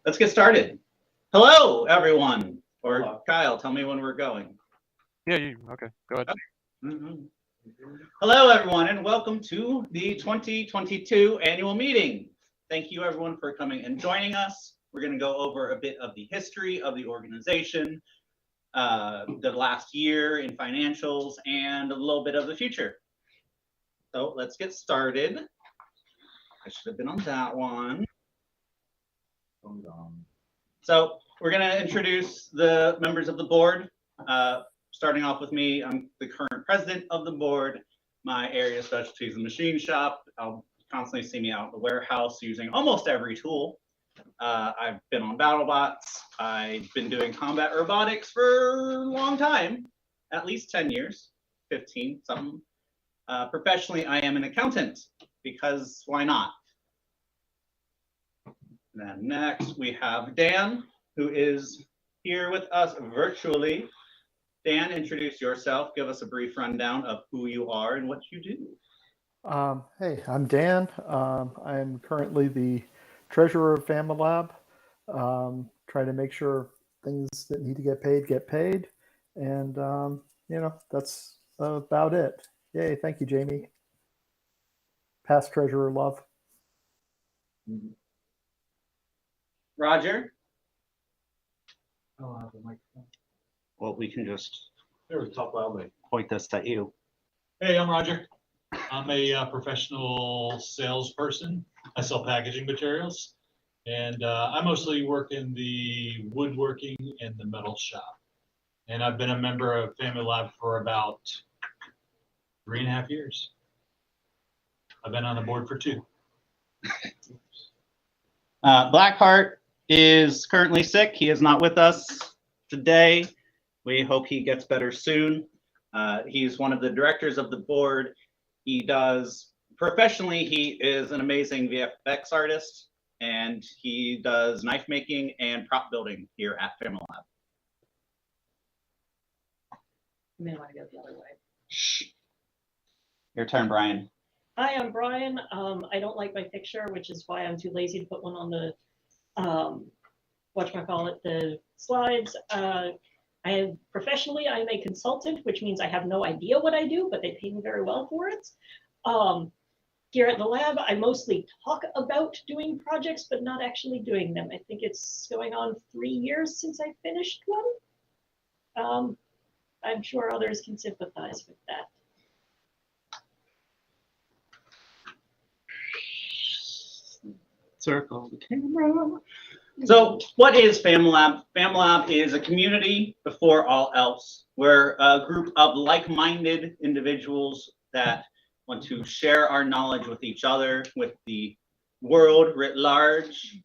Let's get started. Hello, everyone. Or Hello. Kyle, tell me when we're going. Yeah, okay, go ahead. Hello, everyone, and welcome to the 2022 annual meeting. Thank you, everyone, for coming and joining us. We're going to go over a bit of the history of the organization, the last year in financials, and a little bit of the future. So let's get started. I should have been on that one. So we're going to introduce the members of the board. Starting off with me, I'm the current president of the board. My area of specialty is the machine shop. I'll constantly see me out in the warehouse using almost every tool. I've been on BattleBots. I've been doing combat robotics for a long time, at least 10 years, 15 something. Professionally, I am an accountant because why not? And then next we have Dan, who is here with us virtually. Dan, introduce yourself. Give us a brief rundown of who you are and what you do. Hey, I'm Dan. I'm currently the treasurer of FamiLAB. Try to make sure things that need to get paid. And, that's about it. Yay, thank you, Jamie. Past treasurer love. Roger? Oh, I have a microphone. Well, we can just There we talk loudly. point this at you. Hey, I'm Roger. I'm a professional salesperson. I sell packaging materials, and I mostly work in the woodworking and the metal shop. And I've been a member of FamiLAB for about 3.5 years. I've been on the board for 2. Blackheart is currently sick. He is not with us today. We hope he gets better soon. He's one of the directors of the board. He does, professionally, he is an amazing VFX artist, and he does knife making and prop building here at FamiLAB. You may want to go the other way. Shh. Your turn, Brian. Hi, I'm Brian. I don't like my picture, which is why I'm too lazy to put one on the, whatchamacallit, the slides. Professionally, I'm a consultant, which means I have no idea what I do, but they pay me very well for it. Here at the lab, I mostly talk about doing projects, but not actually doing them. I think it's going on 3 years since I finished one. I'm sure others can sympathize with that. Circle the camera. So what is FamiLAB? FamiLAB is a community before all else. We're a group of like-minded individuals that want to share our knowledge with each other, with the world writ large.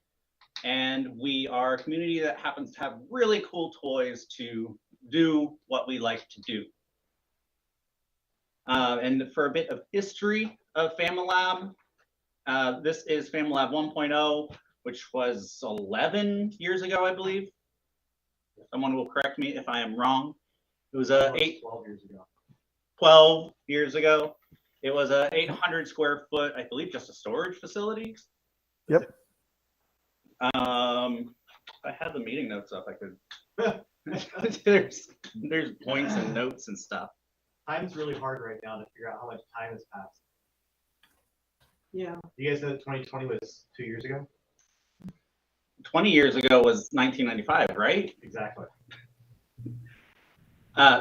And we are a community that happens to have really cool toys to do what we like to do. And for a bit of history of FamiLAB, this is FamiLAB 1.0, which was 11 years ago, I believe. Someone will correct me if I am wrong. It was 12 years ago. 12 years ago. It was a 800 square foot, I believe, just a storage facility. Yep. If I had the meeting notes up, I could. there's points and notes and stuff. Time's really hard right now to figure out how much time has passed. Yeah. You guys know that 2020 was 2 years ago? 20 years ago was 1995, right? Exactly.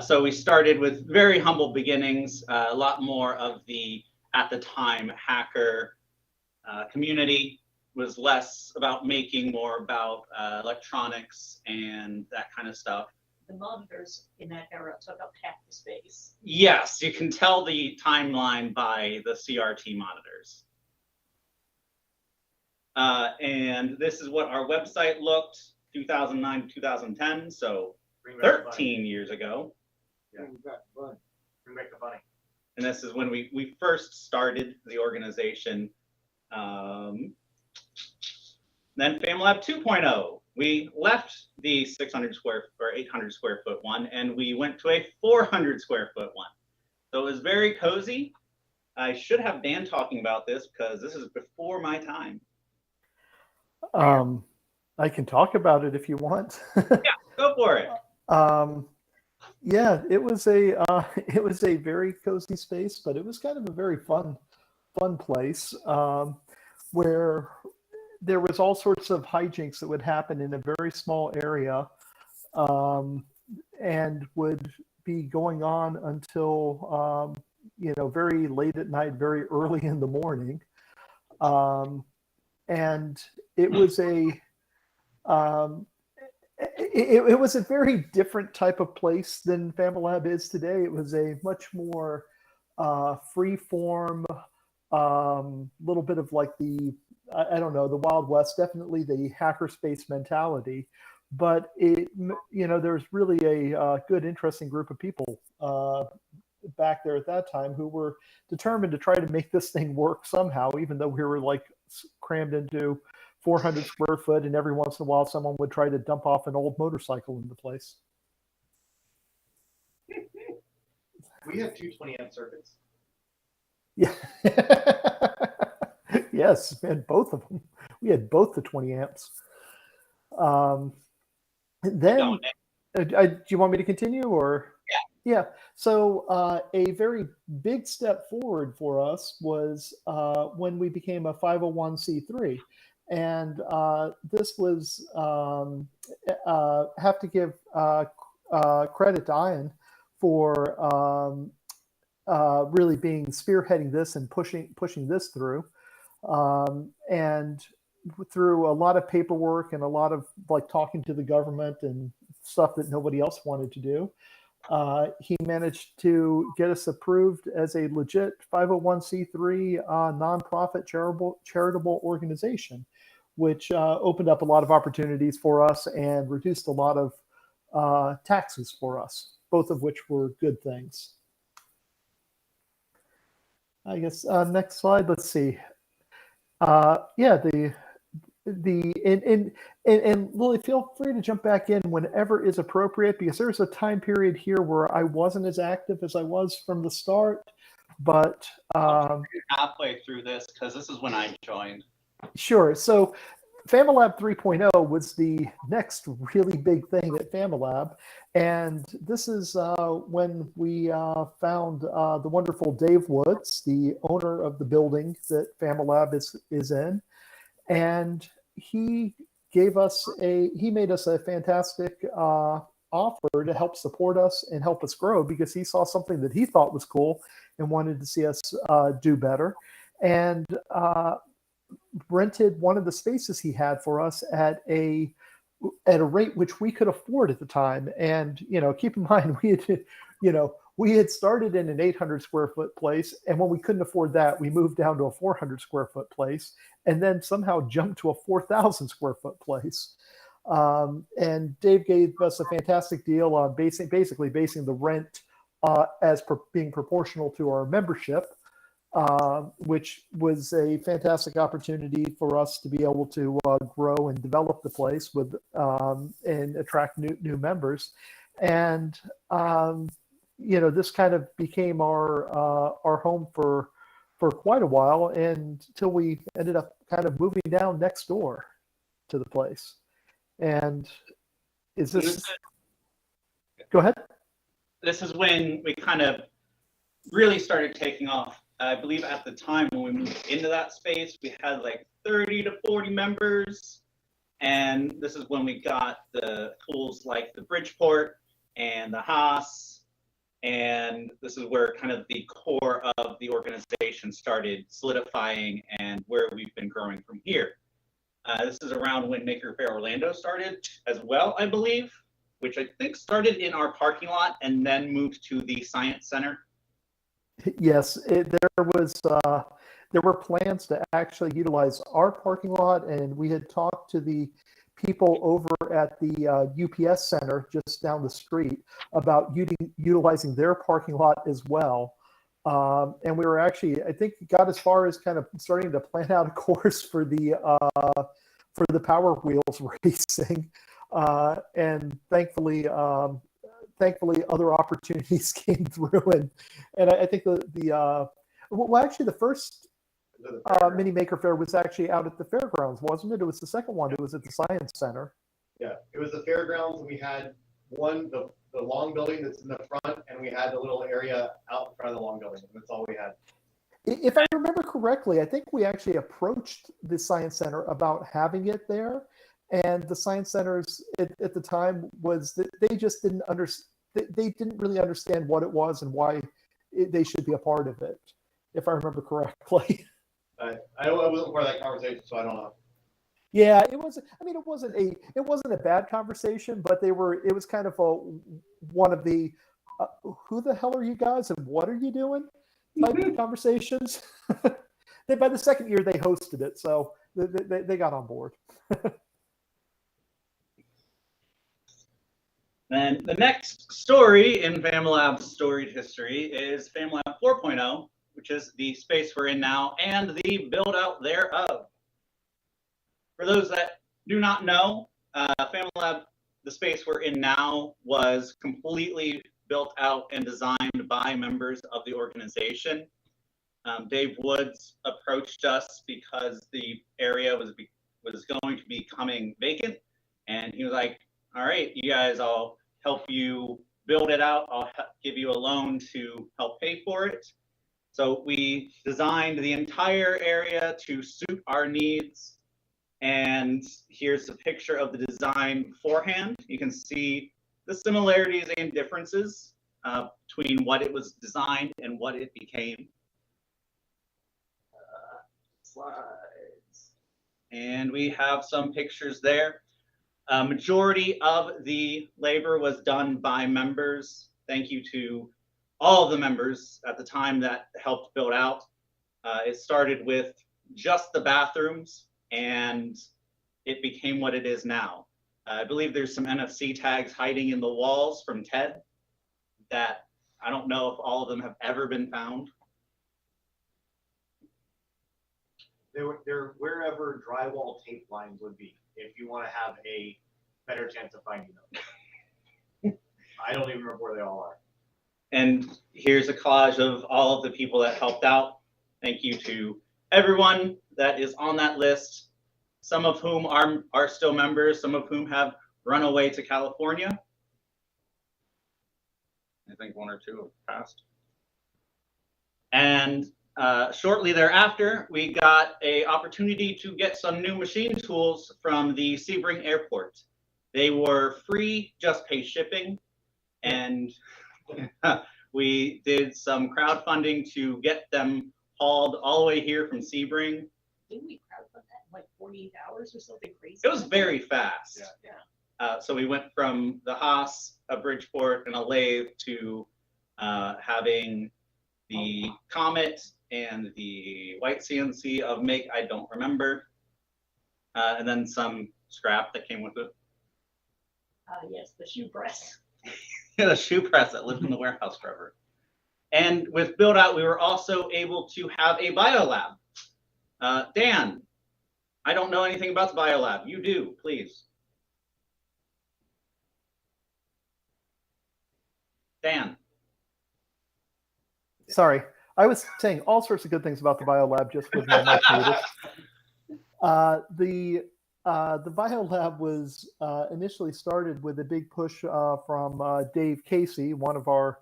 So we started with very humble beginnings, a lot more of the, at the time, hacker community was less about making, more about electronics and that kind of stuff. The monitors in that era took up half the space. Yes, you can tell the timeline by the CRT monitors. And this is what our website looked 2009 to 2010, so 13 years ago. Yeah. Bring back the bunny. And this is when we first started the organization. Then FamiLAB 2.0. We left the 600 square or 800 square foot one, and we went to a 400 square foot one. So it was very cozy. I should have Dan talking about this because this is before my time. I can talk about it if you want. Go for it. Yeah, it was a it was a very cozy space, but it was kind of a very fun place where there was all sorts of hijinks that would happen in a very small area, and would be going on until very late at night, very early in the morning. And it was um, it was a very different type of place than FamiLAB is today. It was a much more free form, little bit of like I don't know, the Wild West, definitely the hackerspace mentality. But there's really a good, interesting group of people back there at that time who were determined to try to make this thing work somehow, even though we were like crammed into 400 square foot, and every once in a while someone would try to dump off an old motorcycle in the place. We have two 20-amp circuits. Yeah. Yes, and both of them. We had both the 20 amps. Then, do you want me to continue, or? Yeah. So a very big step forward for us was when we became a 501c3. And this was, have to give credit to Ian for really being spearheading this and pushing this through. And through a lot of paperwork and a lot of like talking to the government and stuff that nobody else wanted to do, he managed to get us approved as a legit 501c3 nonprofit charitable organization, which opened up a lot of opportunities for us and reduced a lot of taxes for us, both of which were good things. I guess next slide. Let's see. Yeah, and Lily, feel free to jump back in whenever is appropriate, because there's a time period here where I wasn't as active as I was from the start, but halfway through this, because this is when I joined. Sure. So FamiLAB 3.0 was the next really big thing at FamiLAB. And this is when we found the wonderful Dave Woods, the owner of the building that FamiLAB is in. And he made us a fantastic offer to help support us and help us grow, because he saw something that he thought was cool and wanted to see us do better. And rented one of the spaces he had for us at a rate which we could afford at the time. And keep in mind, we had started in an 800 square foot place, and when we couldn't afford that, we moved down to a 400 square foot place, and then somehow jumped to a 4,000 square foot place. And Dave gave us a fantastic deal on basically basing the rent as being proportional to our membership, which was a fantastic opportunity for us to be able to grow and develop the place with and attract new members. And this kind of became our home for quite a while, and until we ended up kind of moving down next door to the place. And go ahead. This is when we kind of really started taking off. I believe at the time when we moved into that space, we had like 30 to 40 members. And this is when we got the tools like the Bridgeport and the Haas. And this is where kind of the core of the organization started solidifying and where we've been growing from here. This is around when Maker Faire Orlando started as well, I believe, which I think started in our parking lot and then moved to the Science Center. Yes, there were plans to actually utilize our parking lot, and we had talked to the people over at the UPS center just down the street about utilizing their parking lot as well. And we were actually, I think, got as far as kind of starting to plan out a course for the Power Wheels racing, and thankfully other opportunities came through, and I think actually the Mini Maker Faire was actually out at the fairgrounds, wasn't it? It was the second one. It was at the Science Center. Yeah, it was the fairgrounds, and we had the long building that's in the front, and we had the little area out in front of the long building. That's all we had. If I remember correctly, I think we actually approached the Science Center about having it there, and the Science Centers at the time was that they just didn't understand. They didn't really understand what it was and why they should be a part of it, if I remember correctly. I wasn't part of that conversation, so I don't know. Yeah, it was. I mean, it wasn't a bad conversation, but it was kind of one of the who the hell are you guys and what are you doing type of conversations. By the second year they hosted it, so they got on board. Then the next story in FamiLab's storied history is FamiLab 4.0, which is the space we're in now and the build out thereof. For those that do not know, FamiLab, the space we're in now, was completely built out and designed by members of the organization. Dave Woods approached us because the area was going to be becoming vacant, and he was like, all right, you guys, I'll help you build it out. I'll give you a loan to help pay for it. So we designed the entire area to suit our needs. And here's a picture of the design beforehand. You can see the similarities and differences between what it was designed and what it became. Slides. And we have some pictures there. Majority of the labor was done by members. Thank you to all of the members at the time that helped build out. It started with just the bathrooms, and it became what it is now. I believe there's some NFC tags hiding in the walls from Ted that I don't know if all of them have ever been found. They're wherever drywall tape lines would be, if you want to have a better chance of finding them. I don't even remember where they all are. And here's a collage of all of the people that helped out. Thank you to everyone that is on that list, some of whom are still members, some of whom have run away to California. I think one or two have passed. And shortly thereafter, we got an opportunity to get some new machine tools from the Sebring Airport. They were free, just pay shipping. And we did some crowdfunding to get them hauled all the way here from Sebring. Didn't we crowdfund that in like 48 hours or something crazy? It was very fast. Yeah. So we went from the Haas, a Bridgeport, and a lathe to having the Comet and the white CNC of make I don't remember, and then some scrap that came with it. Yes, the shoe press. The shoe press that lived in the warehouse forever. And with build out, we were also able to have a biolab. Dan, I don't know anything about the biolab. You do, please. Dan. Sorry, I was saying all sorts of good things about the biolab just with my mic muted. The biolab was initially started with a big push from Dave Casey, one of our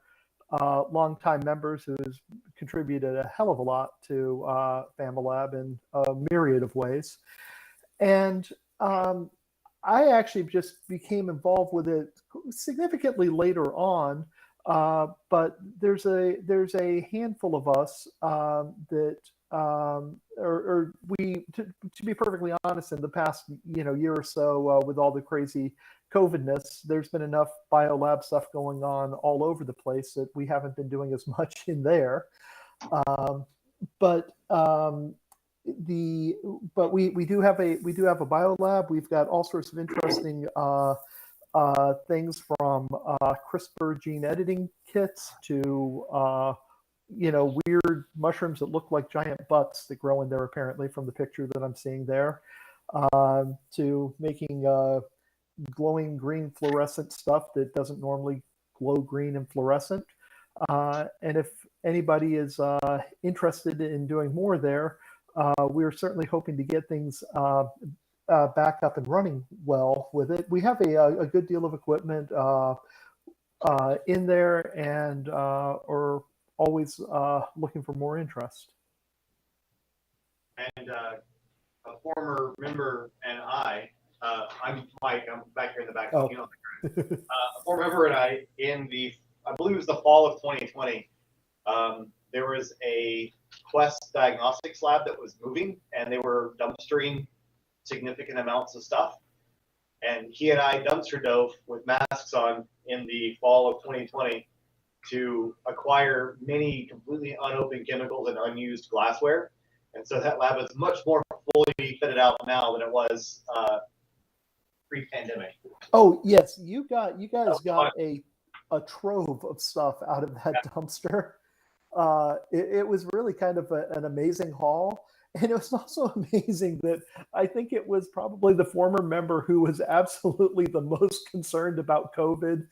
longtime members who has contributed a hell of a lot to FamiLab in a myriad of ways. And I actually just became involved with it significantly later on. But there's a handful of us that or we to be perfectly honest, in the past year or so, with all the crazy COVIDness, there's been enough biolab stuff going on all over the place that we haven't been doing as much in there. But we do have a biolab. We've got all sorts of interesting things from CRISPR gene editing kits to weird mushrooms that look like giant butts that grow in there, apparently, from the picture that I'm seeing there, to making glowing green fluorescent stuff that doesn't normally glow green and fluorescent. And if anybody is interested in doing more there, we're certainly hoping to get things back up and running well with it. We have a good deal of equipment in there, and are always looking for more interest. And a former member and I'm Mike, I'm back here in the back. Oh. You know, a former member and I believe it was the fall of 2020, there was a Quest diagnostics lab that was moving, and they were dumpstering significant amounts of stuff. And he and I dumpster dove with masks on in the fall of 2020 to acquire many completely unopened chemicals and unused glassware. And so that lab is much more fully fitted out now than it was pre-pandemic. Oh yes, you guys got a trove of stuff out of that dumpster. It was really kind of an amazing haul. And it was also amazing that I think it was probably the former member who was absolutely the most concerned about COVID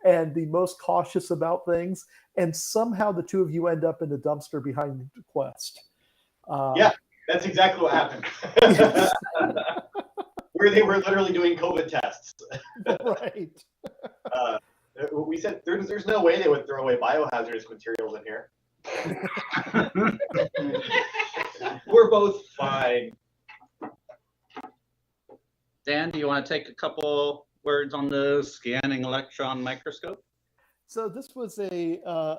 and the most cautious about things. And somehow the two of you end up in the dumpster behind Quest. Yeah, that's exactly what happened. Where they were literally doing COVID tests. Right. We said there's no way they would throw away biohazardous materials in here. We're both fine. Dan, do you want to take a couple words on the scanning electron microscope? So this was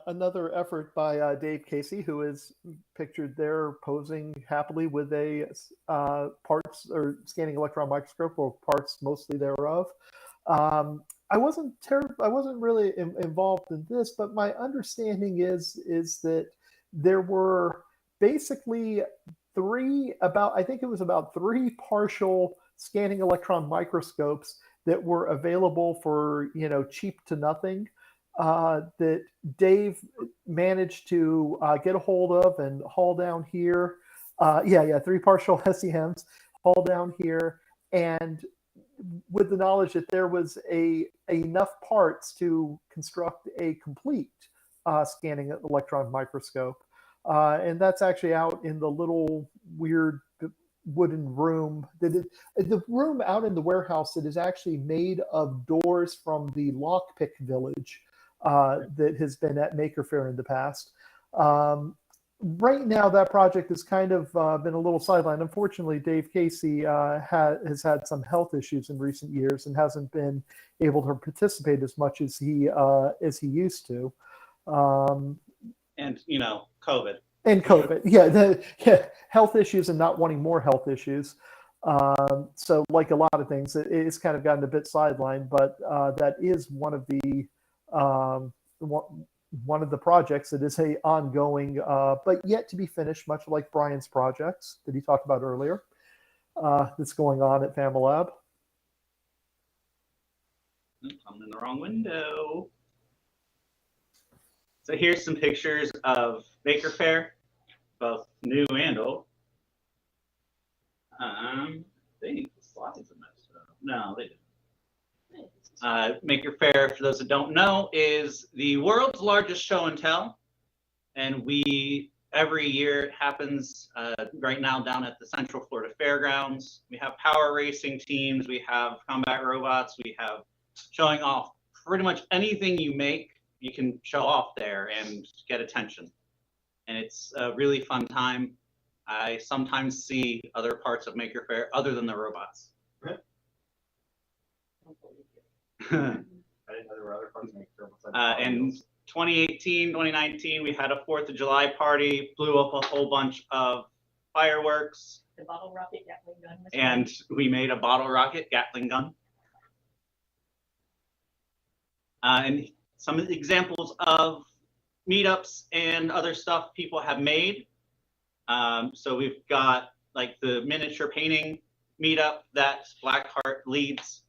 another effort by Dave Casey, who is pictured there posing happily with a parts or scanning electron microscope, or parts mostly thereof. I wasn't really involved in this, but my understanding is that there were basically I think it was about three partial scanning electron microscopes that were available for cheap to nothing. That Dave managed to get a hold of and haul down here. Three partial SEMs haul down here, and with the knowledge that there was enough parts to construct a complete scanning electron microscope. And that's actually out in the little weird wooden room. The room out in the warehouse that is actually made of doors from the Lockpick Village that has been at Maker Faire in the past. Right now, that project has kind of been a little sidelined. Unfortunately, Dave Casey has had some health issues in recent years and hasn't been able to participate as much as he used to. And COVID. And COVID, health issues and not wanting more health issues. So, like a lot of things, it's kind of gotten a bit sidelined. But that is one of the projects that is ongoing, but yet to be finished, much like Brian's projects that he talked about earlier. That's going on at FamiLAB. I'm in the wrong window. So here's some pictures of Maker Faire, both new and old. I think the slides are messed up. No, they didn't. Maker Faire, for those that don't know, is the world's largest show and tell. And every year it happens right now down at the Central Florida Fairgrounds. We have power racing teams, we have combat robots, we have showing off pretty much anything you make, you can show off there and get attention. And it's a really fun time. I sometimes see other parts of Maker Faire other than the robots. I didn't know there were other parts of Maker Faire. In 2018, 2019, we had a 4th of July party, blew up a whole bunch of fireworks. The bottle rocket Gatling gun. And we made a bottle rocket Gatling gun. And some of the examples of meetups and other stuff people have made. So we've got like the miniature painting meetup that Blackheart leads,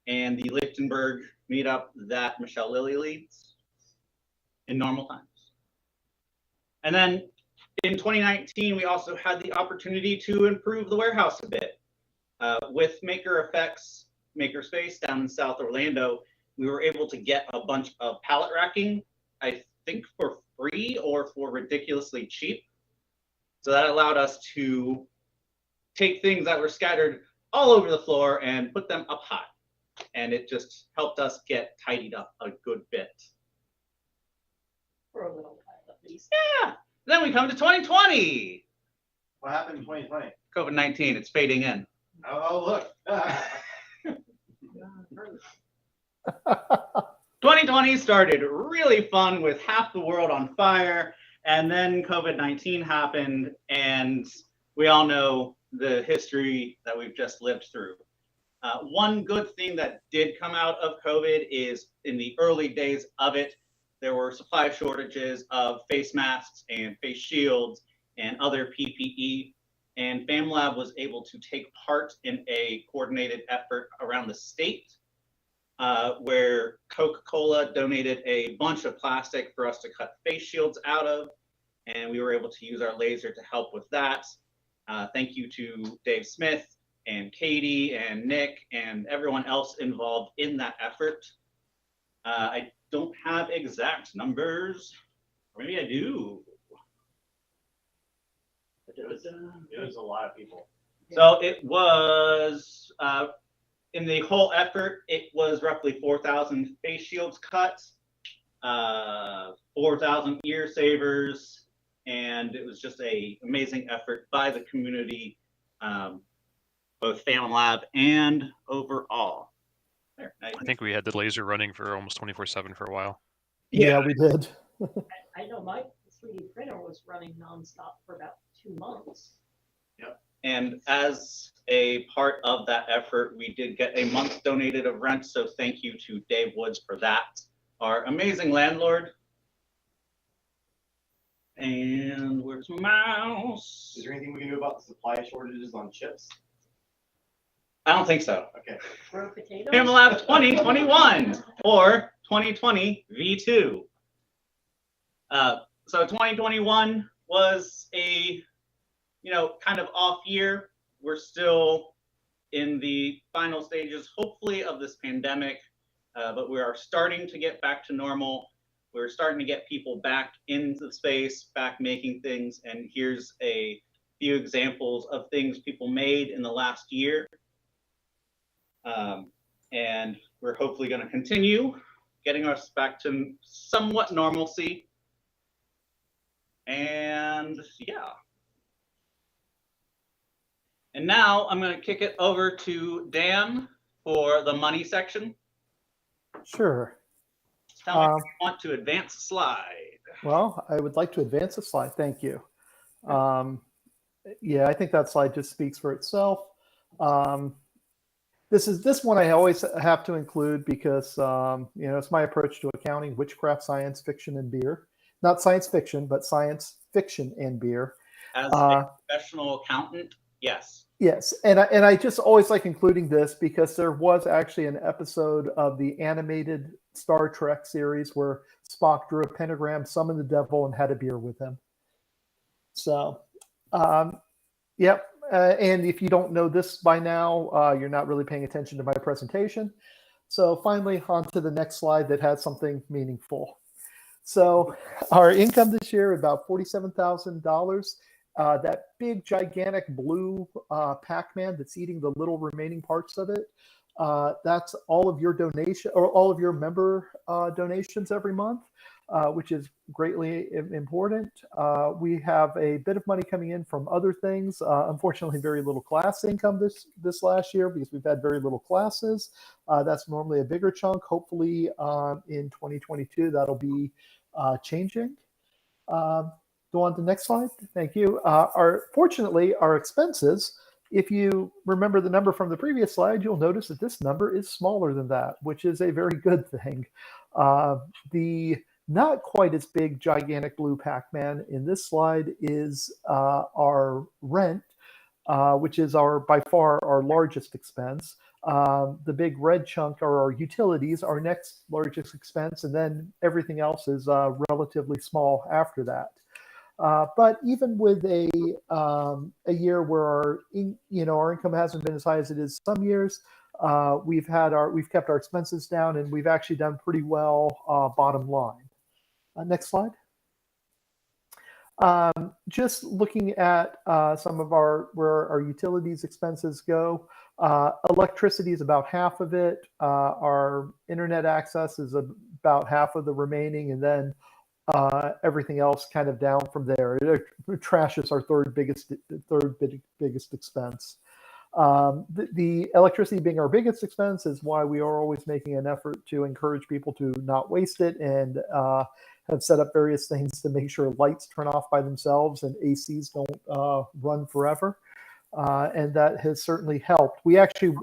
and the Lichtenberg meetup that Michelle Lilly leads in normal times. And then in 2019, we also had the opportunity to improve the warehouse a bit. With Maker Effects Makerspace down in South Orlando, we were able to get a bunch of pallet racking, I think for free or for ridiculously cheap. So that allowed us to take things that were scattered all over the floor and put them up high. And it just helped us get tidied up a good bit. For a little while at least. Yeah. Then we come to 2020. What happened in 2020? COVID-19, it's fading in. Oh, look. 2020 started really fun with half the world on fire, and then COVID-19 happened, and we all know the history that we've just lived through. One good thing that did come out of COVID is in the early days of it, there were supply shortages of face masks and face shields and other PPE, and FamiLAB was able to take part in a coordinated effort around the state where Coca-Cola donated a bunch of plastic for us to cut face shields out of, and we were able to use our laser to help with that. Thank you to Dave Smith and Katie and Nick and everyone else involved in that effort. I don't have exact numbers, or maybe I do. There's a lot of people. So it was, in the whole effort, it was roughly 4,000 face shields cut, 4,000 ear savers, and it was just an amazing effort by the community, both FamiLAB and overall. There, I think we had the laser running for almost 24/7 for a while. Yeah, we did. I know my 3D printer was running nonstop for about 2 months. And as a part of that effort, we did get a month donated of rent. So thank you to Dave Woods for that, our amazing landlord. And where's my mouse? Is there anything we can do about the supply shortages on chips? I don't think so. Okay. Grow potatoes. FamiLAB 2021 or 2020 V2. So 2021 was a, kind of off year. We're still in the final stages, hopefully, of this pandemic, but we are starting to get back to normal. We're starting to get people back into the space, back making things, and here's a few examples of things people made in the last year. And we're hopefully going to continue getting us back to somewhat normalcy. And yeah. And now I'm going to kick it over to Dan for the money section. Sure. Tell me if you want to advance the slide. Well, I would like to advance the slide. Thank you. Yeah, I think that slide just speaks for itself. This one I always have to include because it's my approach to accounting: witchcraft, science fiction, and beer. Not science fiction, but science fiction and beer. As a professional accountant, yes. Yes, and I just always like including this because there was actually an episode of the animated Star Trek series where Spock drew a pentagram, summoned the devil, and had a beer with him. So, yep. And if you don't know this by now, you're not really paying attention to my presentation. So finally, on to the next slide that has something meaningful. So our income this year, about $47,000. That big, gigantic blue Pac-Man that's eating the little remaining parts of it, that's all of your donation or all of your member donations every month, which is greatly important. We have a bit of money coming in from other things. Unfortunately, very little class income this last year because we've had very little classes. That's normally a bigger chunk. Hopefully, in 2022, that'll be changing. Go on to the next slide. Thank you. Fortunately, our expenses, if you remember the number from the previous slide, you'll notice that this number is smaller than that, which is a very good thing. The not quite as big, gigantic blue Pac-Man in this slide is our rent, which is by far our largest expense. The big red chunk are our utilities, our next largest expense, and then everything else is relatively small after that. But even with a year where our income hasn't been as high as it is some years, we've kept our expenses down, and we've actually done pretty well bottom line. Next slide. Just looking at some of where our utilities expenses go. Electricity is about half of it. Our internet access is about half of the remaining, and then everything else kind of down from there. Trash is our third biggest expense. The electricity being our biggest expense is why we are always making an effort to encourage people to not waste it, and have set up various things to make sure lights turn off by themselves and ACs don't run forever. And that has certainly helped. We actually,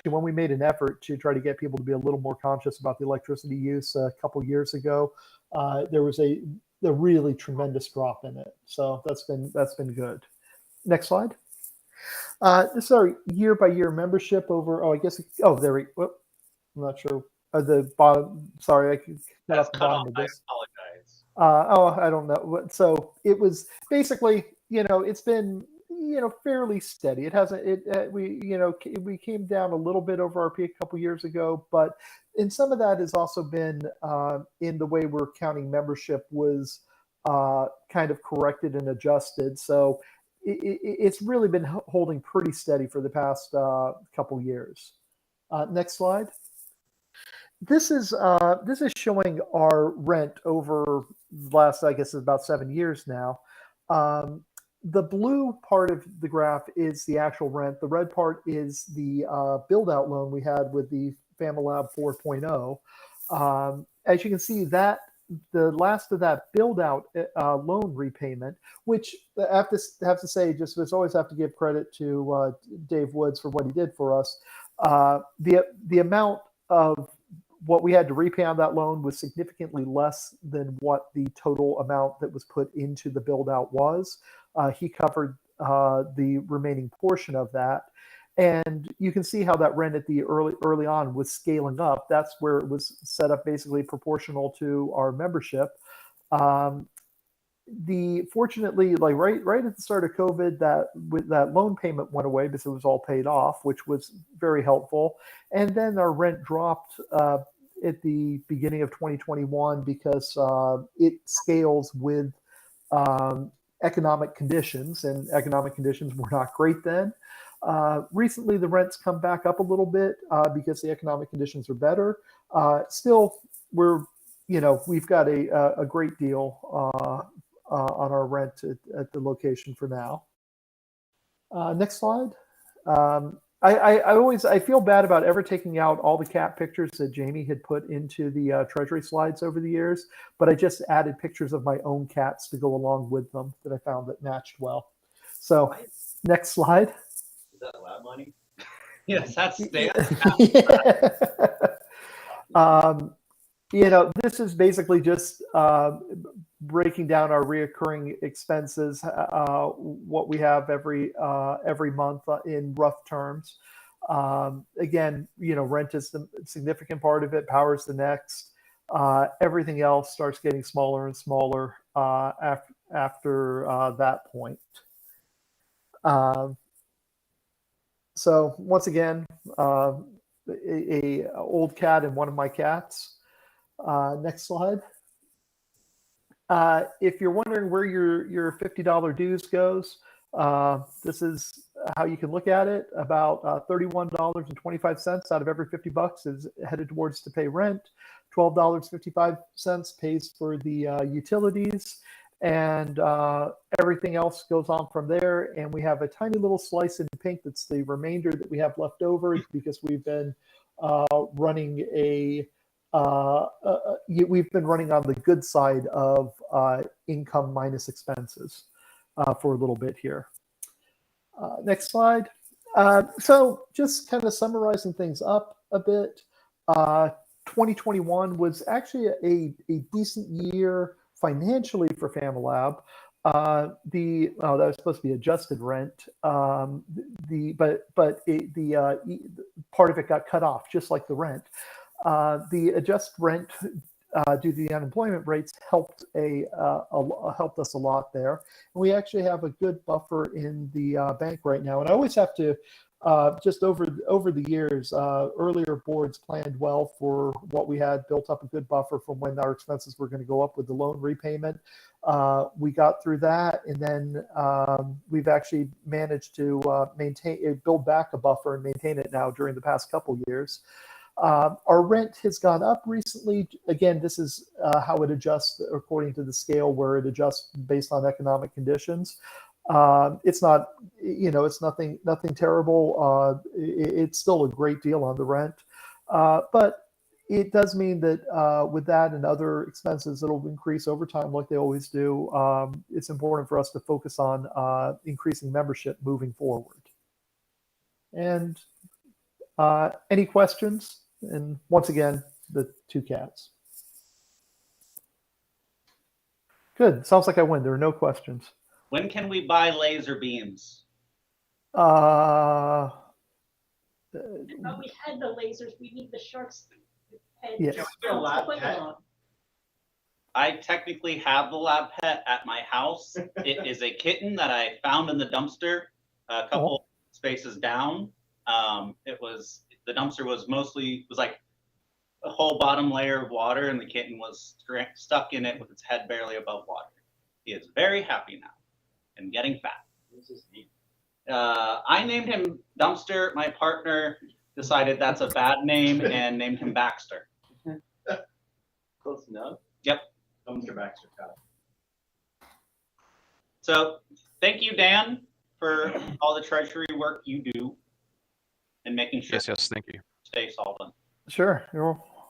when we made an effort to try to get people to be a little more conscious about the electricity use a couple years ago, there was a really tremendous drop in it. So that's been good. Next slide. This is our year-by-year membership over. Oh, I guess. Oh, there we. Whoop, I'm not sure. The bottom. Sorry, I could cut off the bottom of this. I apologize. I don't know. So it was basically, it's been, fairly steady. It hasn't. We came down a little bit over our peak a couple years ago, but and some of that has also been in the way we're counting membership was kind of corrected and adjusted. So it's really been holding pretty steady for the past couple years. Next slide. This is showing our rent over the last, I guess, about 7 years now. The blue part of the graph is the actual rent. The red part is the build-out loan we had with the FamiLAB 4.0. As you can see, that the last of that build-out loan repayment, which I have to say, just always have to give credit to Dave Woods for what he did for us. The amount of what we had to repay on that loan was significantly less than what the total amount that was put into the build-out was. He covered the remaining portion of that. And you can see how that rent at the early on was scaling up. That's where it was set up basically proportional to our membership. Fortunately, like right at the start of COVID, that loan payment went away because it was all paid off, which was very helpful. And then our rent dropped at the beginning of 2021 because it scales with economic conditions, and economic conditions were not great then. Recently, the rent's come back up a little bit because the economic conditions are better. Still, we've got a great deal on our rent at the location for now. Next slide. I feel bad about ever taking out all the cat pictures that Jamie had put into the treasury slides over the years, but I just added pictures of my own cats to go along with them that I found that matched well. So next slide. Is that lab money? Yes, that's Stan. This is basically just breaking down our reoccurring expenses, what we have every month in rough terms. Again, rent is the significant part of it. Power is the next. Everything else starts getting smaller and smaller after that point. So once again, a old cat and one of my cats. Next slide. If you're wondering where your $50 dues goes, this is how you can look at it. About $31.25 out of every $50 is headed towards to pay rent. $12.55 pays for the utilities, and everything else goes on from there. And we have a tiny little slice in pink that's the remainder that we have left over because we've been running we've been running on the good side of income minus expenses for a little bit here. Next slide. So just kind of summarizing things up a bit, 2021 was actually a decent year financially for FamiLAB. That was supposed to be adjusted rent, but the part of it got cut off, just like the rent. The adjusted rent due to the unemployment rates helped us a lot there. And we actually have a good buffer in the bank right now. And I always have to just over the years, earlier boards planned well for what we had, built up a good buffer from when our expenses were going to go up with the loan repayment. We got through that, and then we've actually managed to build back a buffer and maintain it now during the past couple years. Our rent has gone up recently. Again, this is how it adjusts according to the scale, where it adjusts based on economic conditions. It's not, it's nothing terrible. It's still a great deal on the rent, but it does mean that with that and other expenses, it'll increase over time like they always do. It's important for us to focus on increasing membership moving forward. And any questions? And once again, the 2 cats. Good. Sounds like I win. There are no questions. When can we buy laser beams? I thought we had the lasers. We need the sharks' head. Yes. Can we get a lab pet? I technically have the lab pet at my house. It is a kitten that I found in the dumpster a couple spaces down. The dumpster was like a whole bottom layer of water, and the kitten was stuck in it with its head barely above water. He is very happy now and getting fat. This is neat. I named him Dumpster. My partner decided that's a bad name and named him Baxter. Close enough. Yep. Dumpster Baxter. Got it. So thank you, Dan, for all the treasury work you do and making sure Yes, thank you. stay solvent. Sure.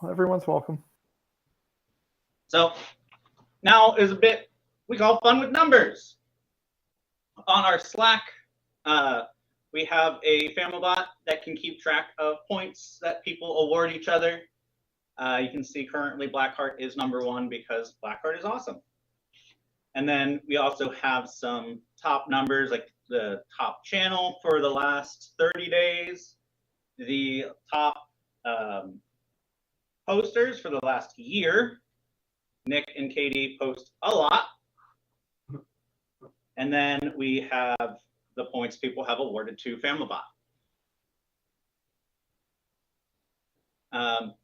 Everyone's welcome. So now is a bit we call fun with numbers. On our Slack, we have a FamiLAB that can keep track of points that people award each other. You can see currently Blackheart is #1 because Blackheart is awesome. And then we also have some top numbers, like the top channel for the last 30 days, the top posters for the last year. Nick and Katie post a lot. And then we have the points people have awarded to FamiLAB.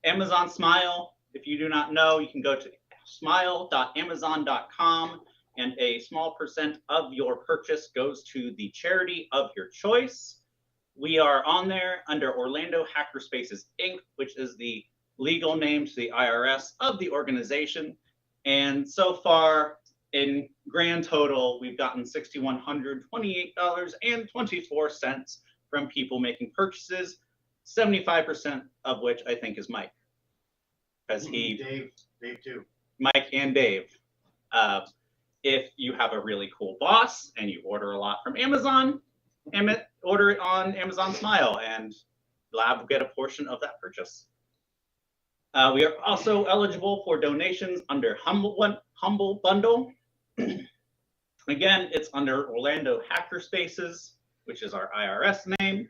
Amazon Smile, if you do not know, you can go to smile.amazon.com, and a small percent of your purchase goes to the charity of your choice. We are on there under Orlando Hackerspaces Inc., which is the legal name to the IRS of the organization. And so far, in grand total, we've gotten $6,128.24 from people making purchases, 75% of which I think is Mike. Because Dave too. Mike and Dave. If you have a really cool boss and you order a lot from Amazon, order it on Amazon Smile, and Lab will get a portion of that purchase. We are also eligible for donations under Humble Bundle. Again, it's under Orlando Hackerspaces, which is our IRS name.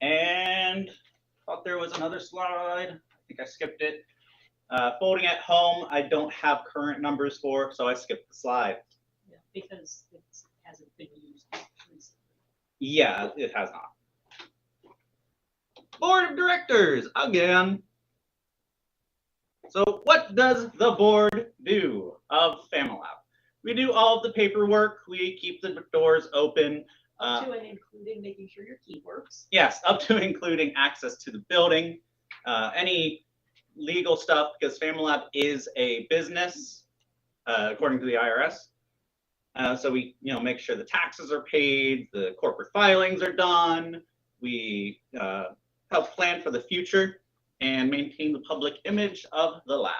And I thought there was another slide. I think I skipped it. Folding at home, I don't have current numbers for, so I skipped the slide. Yeah, because it hasn't been used recently. Yeah, it has not. Board of Directors, again. So what does the board do of FamiLAB? We do all of the paperwork. We keep the doors open. Up to and including making sure your key works. Yes, up to including access to the building, any legal stuff, because FamiLAB is a business, according to the IRS. So we, make sure the taxes are paid, the corporate filings are done. We help plan for the future and maintain the public image of the lab.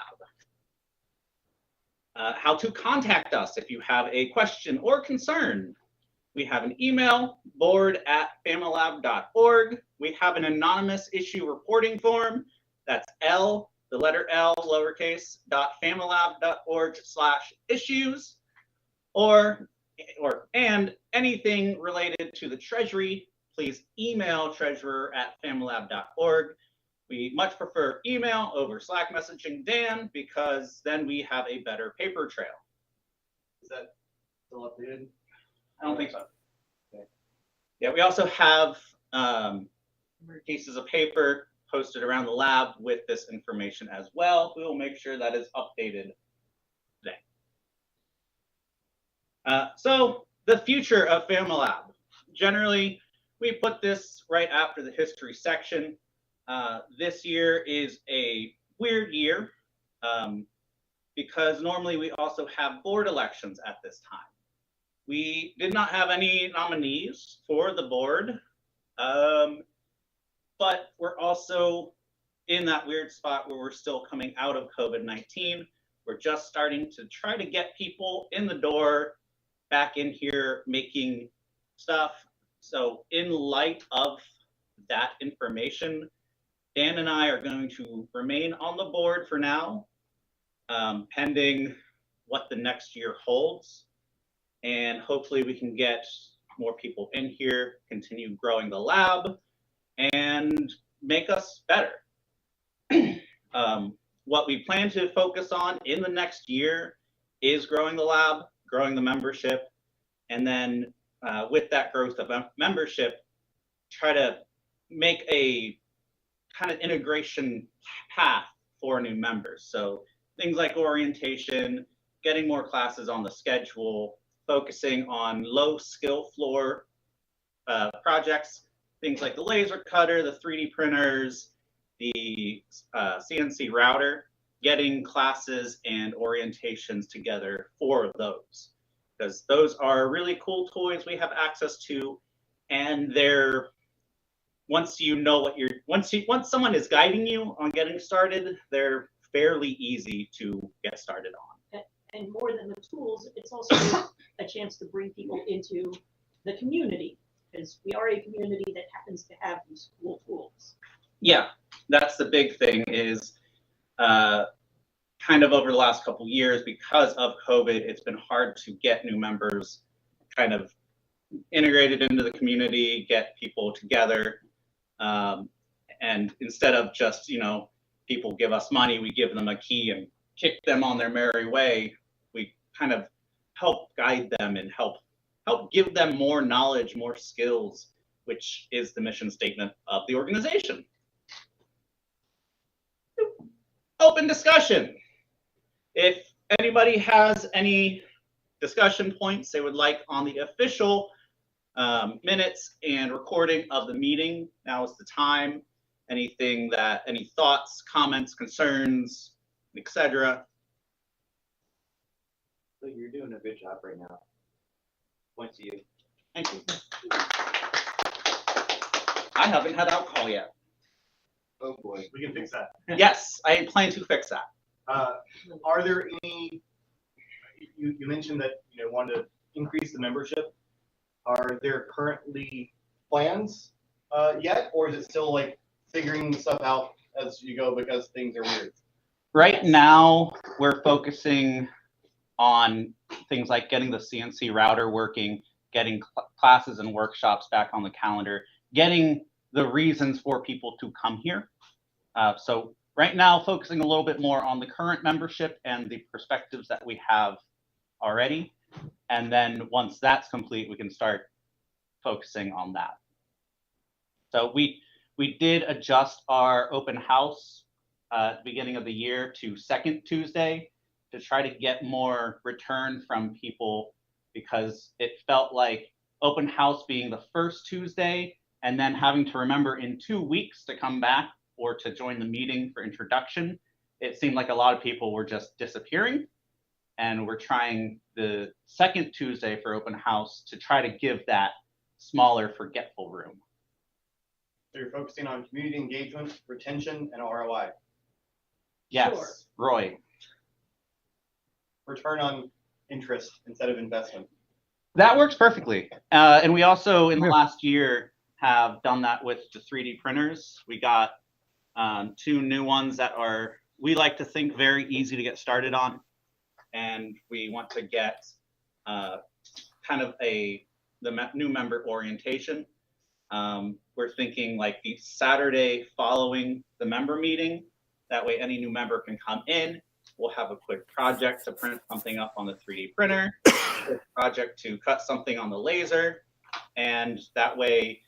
How to contact us if you have a question or concern. We have an email, board@familab.org. We have an anonymous issue reporting form. That's L, the letter L, lowercase, .familab.org/issues. And anything related to the Treasury, please email treasurer@familab.org. We much prefer email over Slack messaging Dan, because then we have a better paper trail. Is that still updated? I don't think so. Okay. Yeah, we also have pieces of paper posted around the lab with this information as well. We will make sure that is updated today. So the future of FamiLAB. Generally, we put this right after the history section. This year is a weird year because normally we also have board elections at this time. We did not have any nominees for the board, but we're also in that weird spot where we're still coming out of COVID-19. We're just starting to try to get people in the door, back in here making stuff. So in light of that information, Dan and I are going to remain on the board for now, pending what the next year holds. And hopefully we can get more people in here, continue growing the lab, and make us better. What we plan to focus on in the next year is growing the lab, growing the membership, and then with that growth of membership, try to make a kind of integration path for new members. So things like orientation, getting more classes on the schedule, focusing on low skill floor projects, things like the laser cutter, the 3D printers, the CNC router, getting classes and orientations together for those, because those are really cool toys we have access to, and they're once you know what you're once someone is guiding you on getting started, they're fairly easy to get started on. And more than the tools, it's also a chance to bring people into the community, because we are a community that happens to have these cool tools. Yeah, that's the big thing is kind of over the last couple of years, because of COVID, it's been hard to get new members kind of integrated into the community, get people together. And instead of just, people give us money, we give them a key and kick them on their merry way. We kind of help guide them and help give them more knowledge, more skills, which is the mission statement of the organization. Open discussion. If anybody has any discussion points they would like on the official minutes and recording of the meeting, now is the time. Any thoughts, comments, concerns, etc. So you're doing a good job right now. Point to you. Thank you. I haven't had alcohol yet. Oh boy, we can fix that. Yes, I plan to fix that. Are there any? You mentioned that wanted to increase the membership. Are there currently plans yet, or is it still like figuring stuff out as you go because things are weird? Right now, we're focusing on things like getting the CNC router working, getting classes and workshops back on the calendar, getting the reasons for people to come here. So right now, focusing a little bit more on the current membership and the perspectives that we have already. And then once that's complete, we can start focusing on that. So we did adjust our open house at the beginning of the year to second Tuesday to try to get more return from people, because it felt like open house being the first Tuesday and then having to remember in 2 weeks to come back or to join the meeting for introduction, it seemed like a lot of people were just disappearing. And we're trying the second Tuesday for open house to try to give that smaller, forgetful room. So you're focusing on community engagement, retention, and ROI. Yes, Sure. Roy. Return on interest instead of investment. That works perfectly. And we also, in the last year, have done that with the 3D printers. We got 2 new ones that are, we like to think, very easy to get started on. And we want to get kind of the new member orientation. We're thinking like the Saturday following the member meeting. That way any new member can come in. We'll have a quick project to print something up on the 3D printer, a project to cut something on the laser, and that way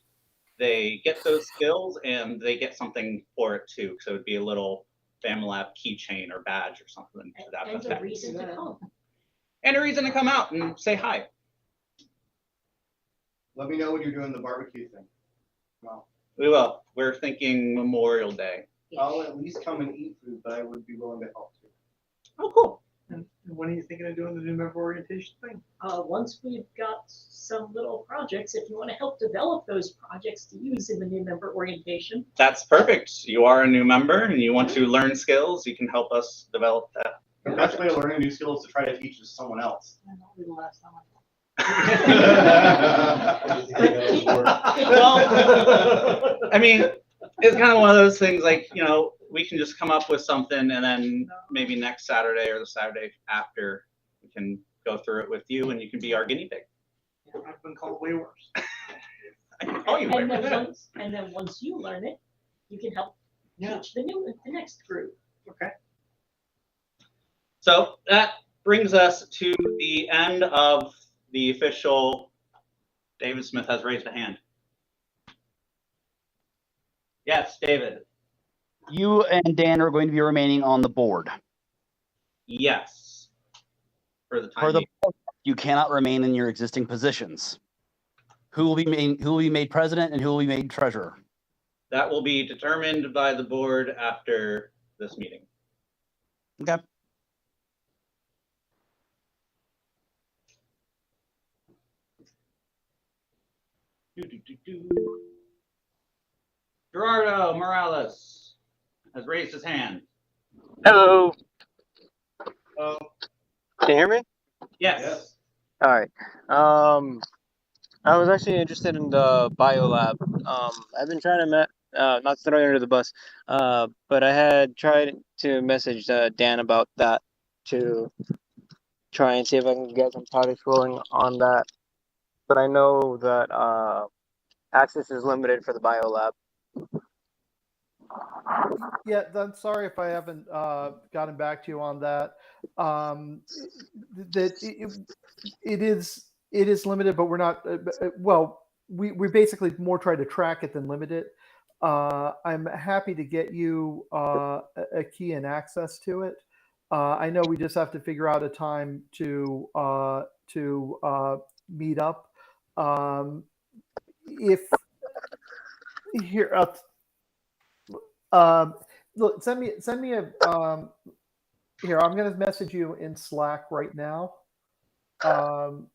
they get those skills and they get something for it too. So it would be a little FamiLAB keychain or badge or something to that And a effect. reason to come. And a reason to come out and say hi. Let me know when you're doing the barbecue thing. Well, We will. We're thinking Memorial Day. I'll at least come and eat food, but I would be willing to help too. Oh, cool. And when are you thinking of doing the new member orientation thing? Once we've got some little projects, if you want to help develop those projects to use in the new member orientation. That's perfect. You are a new member and you want to learn skills. You can help us develop that. The best way of learning new skills is to try to teach it to someone else. Well, I mean, it's kind of one of those things like, you know, we can just come up with something and then maybe next Saturday or the Saturday after we can go through it with you and you can be our guinea pig. I've been called way worse. I can call you And Wayward. then once you learn it, you can help Yeah. teach the next group. Okay. So that brings us to the end of the official. David Smith has raised a hand. Yes, David. You and Dan are going to be remaining on the board. Yes. For the time For the being. you cannot remain in your existing positions. Who will be made president and who will be made treasurer? That will be determined by the board after this meeting. Okay. Gerardo Morales has raised his hand. Hello. Can you hear me? Yes. All right. I was actually interested in the BioLab. I've been trying to not to throw you under the bus, but I had tried to message Dan about that to try and see if I can get some projects rolling on that. But I know that access is limited for the BioLab. Yeah, I'm sorry if I haven't gotten back to you on that. It is limited, but we're not. Well, we basically more try to track it than limit it. I'm happy to get you a key and access to it. I know we just have to figure out a time to meet up. If here. Look, send me a here. I'm going to message you in Slack right now, and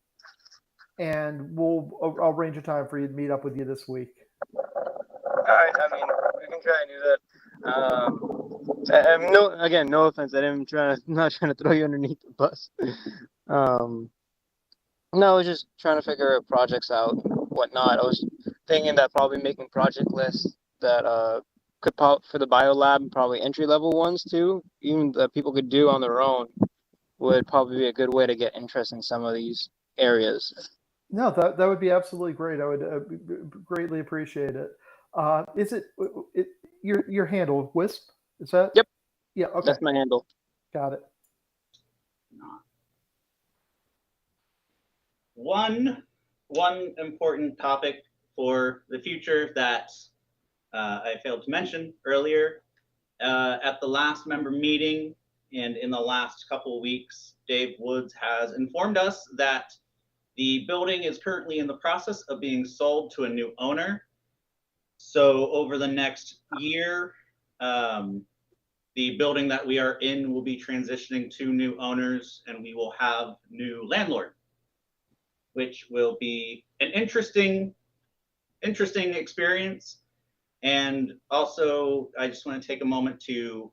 I'll arrange a time for you to meet up with you this week. All right. I mean, we can try and do that. No offense. I'm not trying to throw you underneath the bus. No, I was just trying to figure projects out, and whatnot. I was thinking that probably making project lists that could pop for the BioLab and probably entry level ones too, even that people could do on their own, would probably be a good way to get interest in some of these areas. No, that would be absolutely great. I would greatly appreciate it. Is it your handle Wisp? Is that? Yep. Yeah. Okay. That's my handle. Got it. One important topic for the future that I failed to mention earlier. At the last member meeting and in the last couple of weeks, Dave Woods has informed us that the building is currently in the process of being sold to a new owner. So over the next year, the building that we are in will be transitioning to new owners and we will have new landlord, which will be an interesting experience. And also, I just want to take a moment to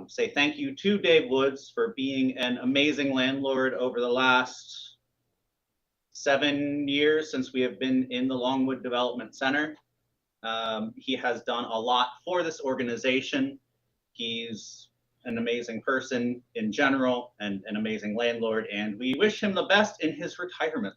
say thank you to Dave Woods for being an amazing landlord over the last 7 years since we have been in the Longwood Development Center. He has done a lot for this organization. He's an amazing person in general and an amazing landlord, and we wish him the best in his retirement.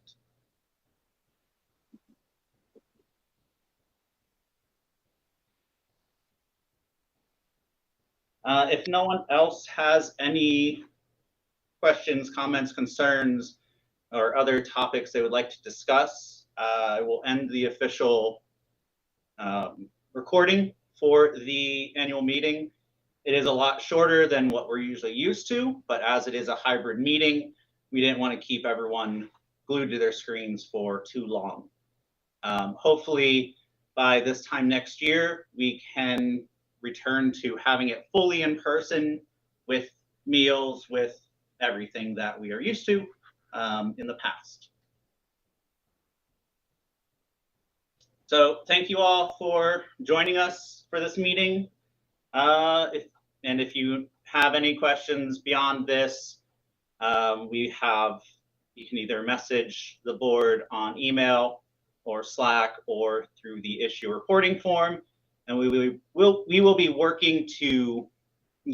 If no one else has any questions, comments, concerns, or other topics they would like to discuss, I will end the official recording for the annual meeting. It is a lot shorter than what we're usually used to, but as it is a hybrid meeting, we didn't want to keep everyone glued to their screens for too long. Hopefully by this time next year, we can return to having it fully in person with meals, with everything that we are used to in the past. So thank you all for joining us for this meeting. If you have any questions beyond this, you can either message the board on email or Slack or through the issue reporting form, and we will be working to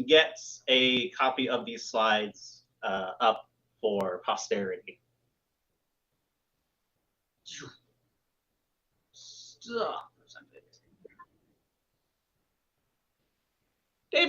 get a copy of these slides up for posterity. Stop. Dave.